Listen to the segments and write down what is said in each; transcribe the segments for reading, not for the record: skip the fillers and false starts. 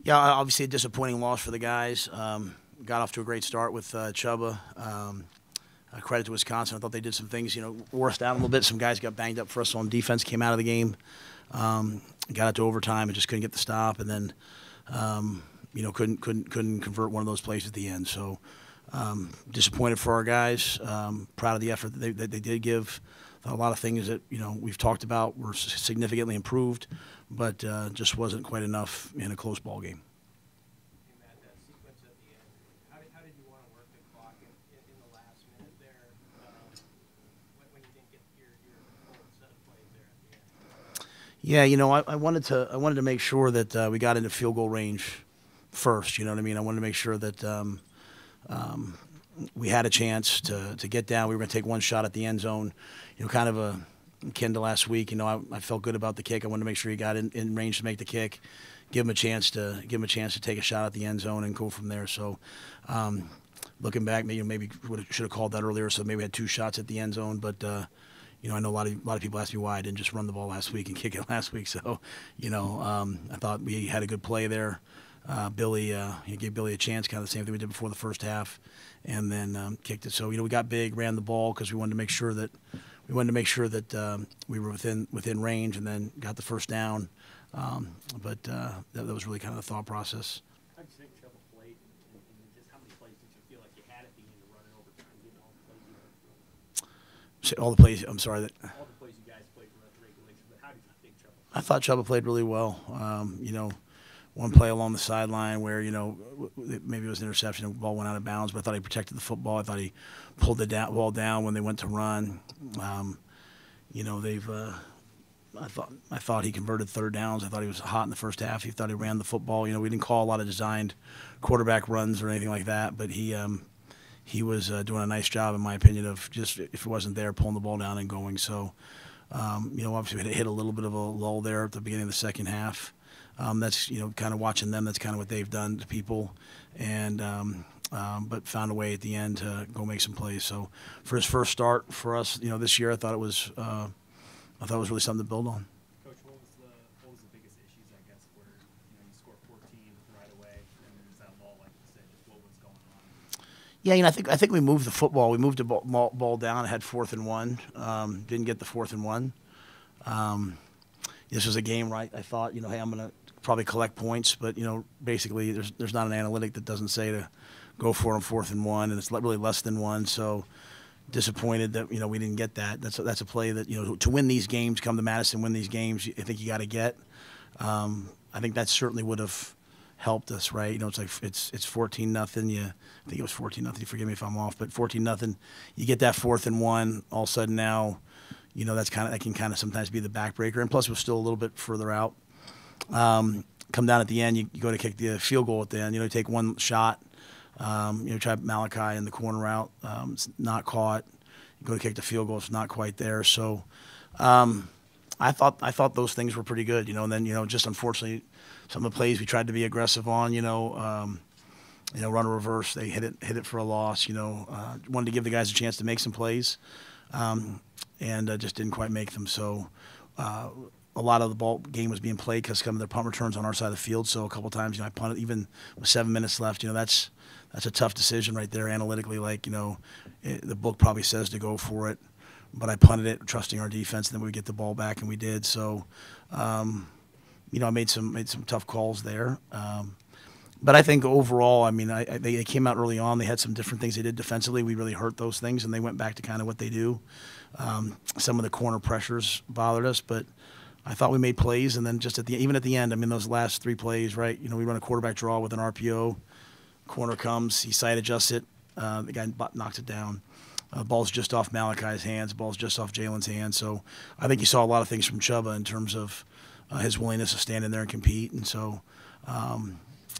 Yeah, obviously a disappointing loss for the guys. Got off to a great start with Chuba. Credit to Wisconsin. I thought they did some things, wore us down a little bit. Some guys got banged up for us on defense, came out of the game, got it to overtime and just couldn't get the stop, and then, couldn't convert one of those plays at the end. So disappointed for our guys. Proud of the effort that they did give. A lot of things that we've talked about were significantly improved, but just wasn't quite enough in a close ball game. Hey, Matt, that sequence at the end, how did you want to work the clock in the last minute there when you didn't get your full set of plays there at the end? Yeah, I wanted to make sure that we got into field goal range first. You know what I mean? I wanted to make sure that we had a chance to get down. We were going to take one shot at the end zone, kind of akin to last week. I felt good about the kick. I wanted to make sure he got in range to make the kick, give him a chance to take a shot at the end zone and go from there. So, looking back, maybe should have called that earlier. So maybe we had two shots at the end zone. But I know a lot of people ask me why I didn't just run the ball last week and kick it last week. So, I thought we had a good play there. Billy, he gave Billy a chance, kind of the same thing we did before the first half, and then kicked it. So we got big, ran the ball because we wanted to make sure that we were within range, and then got the first down. But that was really kind of the thought process. How did you think Chuba played, and just how many plays did you feel like you had at the end to run it overtime, getting all the plays you were? All the plays. I'm sorry that. All the plays you guys played throughout the regulation, but how did you think Chuba played? I thought Chuba played really well. One play along the sideline where, maybe it was an interception, the ball went out of bounds, but I thought he protected the football. I thought he pulled the ball down when they went to run. I thought he converted third downs. I thought he was hot in the first half. He thought he ran the football. We didn't call a lot of designed quarterback runs or anything like that, but he was doing a nice job, in my opinion, of just, if it wasn't there, pulling the ball down and going. So, obviously we hit a little bit of a lull there at the beginning of the second half. That's kind of watching them. That's kind of what they've done to people, and but found a way at the end to go make some plays. So for his first start for us, this year, I thought it was really something to build on. Coach, what was the biggest issues, I guess, where you scored 14 right away, and then there's that lull, like you said, just what was going on? Yeah, I think we moved the football. We moved the ball down. Had 4th and 1. Didn't get the 4th and 1. This was a game, right? I thought, hey, I'm going to probably collect points, but basically there's not an analytic that doesn't say to go for them 4th and 1, and it's really less than 1. So disappointed that we didn't get that. That's a play that to win these games, come to Madison, win these games, I think you got to get. I think that certainly would have helped us, right? It's like it's 14-0. I think it was 14-0. Forgive me if I'm off, but 14-0. You get that 4th and 1. All of a sudden now, that can kind of sometimes be the backbreaker. And plus, we're still a little bit further out. Come down at the end, you go to kick the field goal at the end. You take one shot. Try Malachi in the corner route. It's not caught. You go to kick the field goal. It's not quite there. So I thought those things were pretty good. And then just unfortunately, some of the plays we tried to be aggressive on. Run a reverse. They hit it for a loss. Wanted to give the guys a chance to make some plays. And just didn't quite make them. So a lot of the ball game was being played because some of their punt returns on our side of the field. So a couple times, I punted even with 7 minutes left. That's a tough decision right there analytically. The book probably says to go for it, but I punted it, trusting our defense, and then we get the ball back, and we did. So, I made some tough calls there. But I think overall, they came out early on. They had some different things they did defensively. We really hurt those things, and they went back to kind of what they do. Some of the corner pressures bothered us, but I thought we made plays. And then just even at the end, those last 3 plays, right? We run a quarterback draw with an RPO. Corner comes, he side adjusts it. The guy knocks it down. Ball's just off Malachi's hands. Ball's just off Jalen's hands. So I think you saw a lot of things from Chuba in terms of his willingness to stand in there and compete. And so,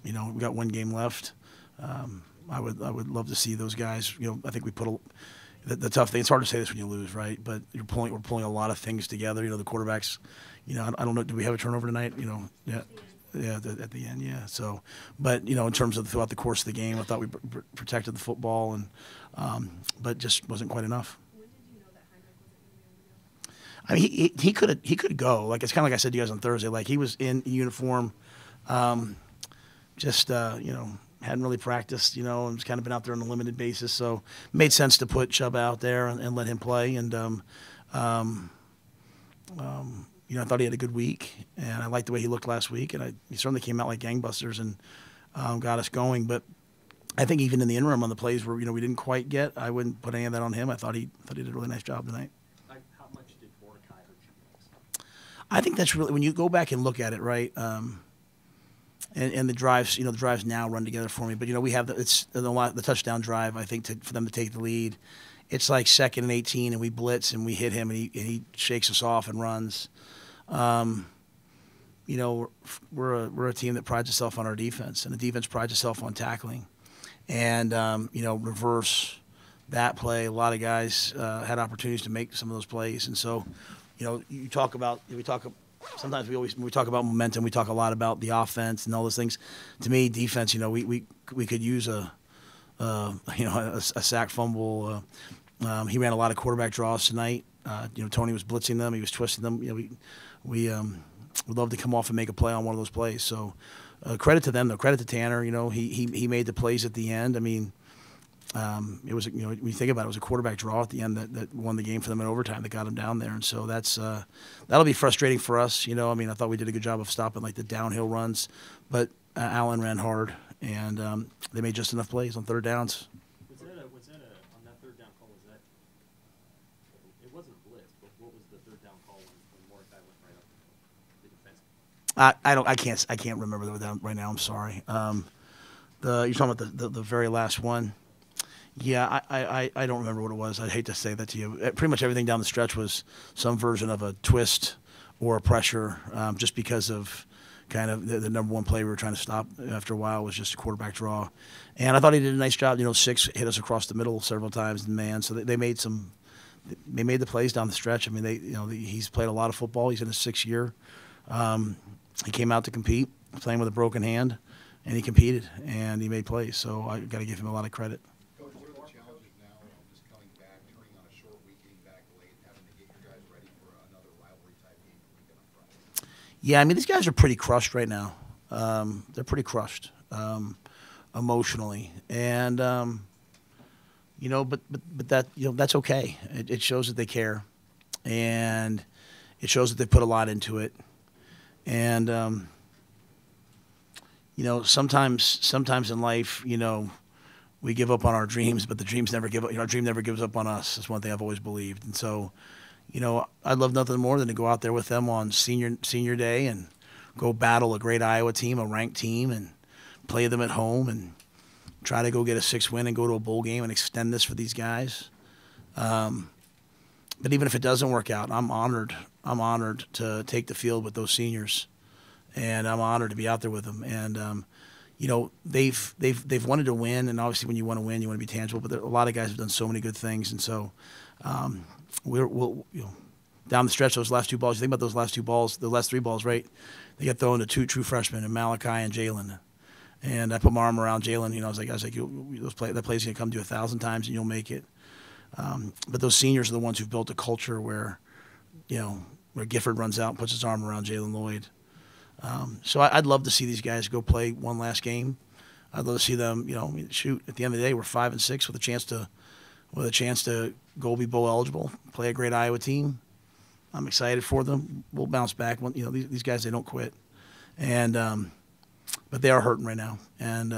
we got one game left. I would love to see those guys. I think we put the tough thing. It's hard to say this when you lose, right? But we're pulling a lot of things together. The quarterbacks. I don't know. Do we have a turnover tonight? Yeah. Yeah, at the end, yeah. So, but in terms of throughout the course of the game, I thought we protected the football, and but just wasn't quite enough. When did you know that Heinrich wasn't going to be able to go? He could go. It's kind of like I said to you guys on Thursday. He was in uniform. just hadn't really practiced, and was kind of been out there on a limited basis. So it made sense to put Chubb out there and let him play. And I thought he had a good week, and I liked the way he looked last week. And he certainly came out like gangbusters and got us going. But I think even in the interim on the plays where we didn't quite get, I wouldn't put any of that on him. I thought he did a really nice job tonight. How much did Mordecai hurt you guys? I think that's really when you go back and look at it, right? And the drives, the drives now run together for me. But we have the touchdown drive. I think for them to take the lead, it's like 2nd and 18, and we blitz and we hit him, and he shakes us off and runs. We're a team that prides itself on our defense, and the defense prides itself on tackling. And reverse that play, a lot of guys had opportunities to make some of those plays. And so, sometimes when we talk about momentum, we talk a lot about the offense and all those things. To me, defense, we could use a sack fumble. He ran a lot of quarterback draws tonight. Tony was blitzing them. He was twisting them. We would love to come off and make a play on one of those plays. So credit to them, though. Credit to Tanner. He made the plays at the end. I mean, it was when you think about it, it was a quarterback draw at the end that won the game for them in overtime that got them down there. And so that'll be frustrating for us. I thought we did a good job of stopping like the downhill runs, but Allen ran hard, and they made just enough plays on third downs. Was that on that third down call? It wasn't blitz, but what was the third down call when Mordecai went right up the defense? I can't remember that right now. I'm sorry. You're talking about the very last one. Yeah, I don't remember what it was. I'd hate to say that to you. Pretty much everything down the stretch was some version of a twist or a pressure, just because of kind of the number one play we were trying to stop after a while was just a quarterback draw. And I thought he did a nice job. 6 hit us across the middle several times, man. So they made the plays down the stretch. I mean, he's played a lot of football. He's in his 6th year. He came out to compete, playing with a broken hand, and he competed, and he made plays. So I got to give him a lot of credit. Coach, what are the challenges now just coming back, turning on a short week, getting back late, having to get your guys ready for another rivalry-type game the weekend on Friday? Yeah, I mean, these guys are pretty crushed right now. They're pretty crushed emotionally. And, but that, that's okay. It shows that they care. And it shows that they put a lot into it. And, sometimes in life, we give up on our dreams, but the dreams never give up. Our dream never gives up on us. That's one thing I've always believed. And so, I'd love nothing more than to go out there with them on senior day and go battle a great Iowa team, a ranked team, and play them at home and try to go get a 6th win and go to a bowl game and extend this for these guys. But even if it doesn't work out, I'm honored. I'm honored to take the field with those seniors, and I'm honored to be out there with them. And they've wanted to win, and obviously when you want to win, you want to be tangible. But a lot of guys have done so many good things, and so we'll down the stretch, those last 2 balls. You think about those last 2 balls, the last 3 balls, right? They got thrown to 2 true freshmen, and Malachi and Jalen. And I put my arm around Jalen. I was like, that play's gonna come to you 1,000 times, and you'll make it. But those seniors are the ones who've built a culture where Gifford runs out and puts his arm around Jalen Lloyd. So I'd love to see these guys go play one last game. I'd love to see them, shoot. At the end of the day, we're 5-6 with a chance to go be bowl eligible, play a great Iowa team. I'm excited for them. We'll bounce back. These guys, they don't quit, and but they are hurting right now, and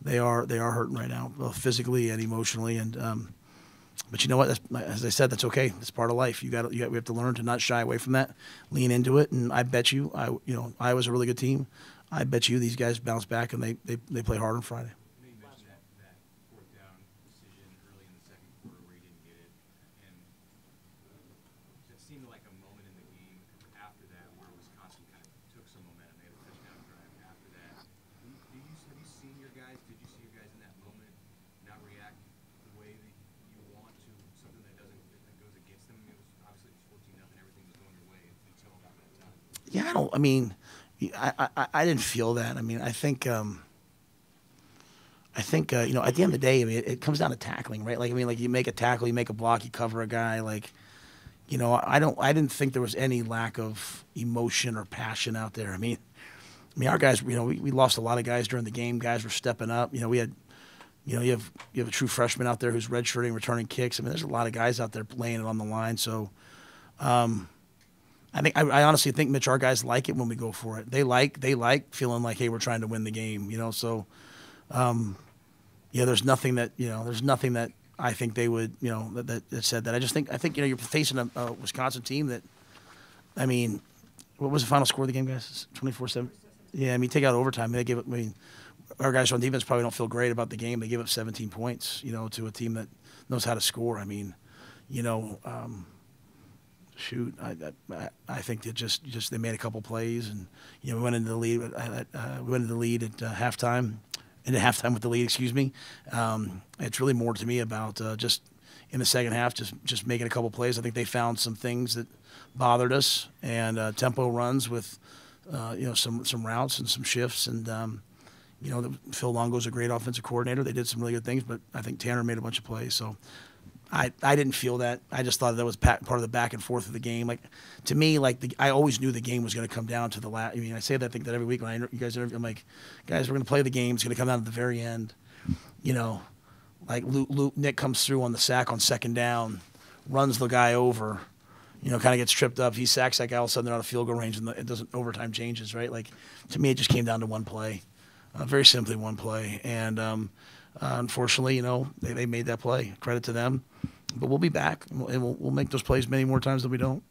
they are hurting right now, both physically and emotionally. And but you know what? As I said, that's okay. It's part of life. We have to learn to not shy away from that, lean into it. And I bet you, Iowa's a really good team. I bet you these guys bounce back and they play hard on Friday. You mentioned that 4th down decision early in the second quarter where he didn't get it, and it seemed like a moment in the game after that where Wisconsin kind of took some momentum. They had a touchdown drive after that. Have you seen your guys? Did you see your guys in that moment not react the way that you want to something that goes against them? It was obviously 14-0, everything was going your way until about that time. Yeah, I didn't feel that. I mean, I think at the end of the day, it comes down to tackling, right? Like you make a tackle, you make a block, you cover a guy. I didn't think there was any lack of emotion or passion out there. I mean, I mean, our guys, we lost a lot of guys during the game. Guys were stepping up. We had, you have a true freshman out there who's redshirting, returning kicks. I mean, there's a lot of guys out there laying it on the line. So, I honestly think, Mitch, our guys like it when we go for it. They like feeling like, hey, we're trying to win the game. So, there's nothing that I think they would, that said that. I think you're facing a Wisconsin team that, I mean, what was the final score of the game, guys? 24-7. Yeah, I mean, take out overtime. They gave up. I mean, our guys on defense probably don't feel great about the game. They give up 17 points, to a team that knows how to score. I mean, shoot, I think that just they made a couple plays, and we went into the lead. We went into the lead at halftime. Into halftime with the lead, excuse me. It's really more to me about just in the second half, just making a couple plays. I think they found some things that bothered us, and tempo runs with some routes and some shifts, and Phil Longo's a great offensive coordinator. They did some really good things, but I think Tanner made a bunch of plays. So I didn't feel that. I just thought that was part of the back and forth of the game. Like, to me, I always knew the game was going to come down to the last. I mean, I say that, I think that every week when you guys interview, I'm like, guys, we're going to play the game. It's going to come down to the very end. Like Nick comes through on the sack on second down, runs the guy over, kind of gets tripped up. He sacks that guy. All of a sudden, they're out of field goal range, and it doesn't overtime changes, right? Like, to me, it just came down to one play, very simply one play. And unfortunately, they made that play. Credit to them. But we'll be back, and we'll make those plays many more times than we don't.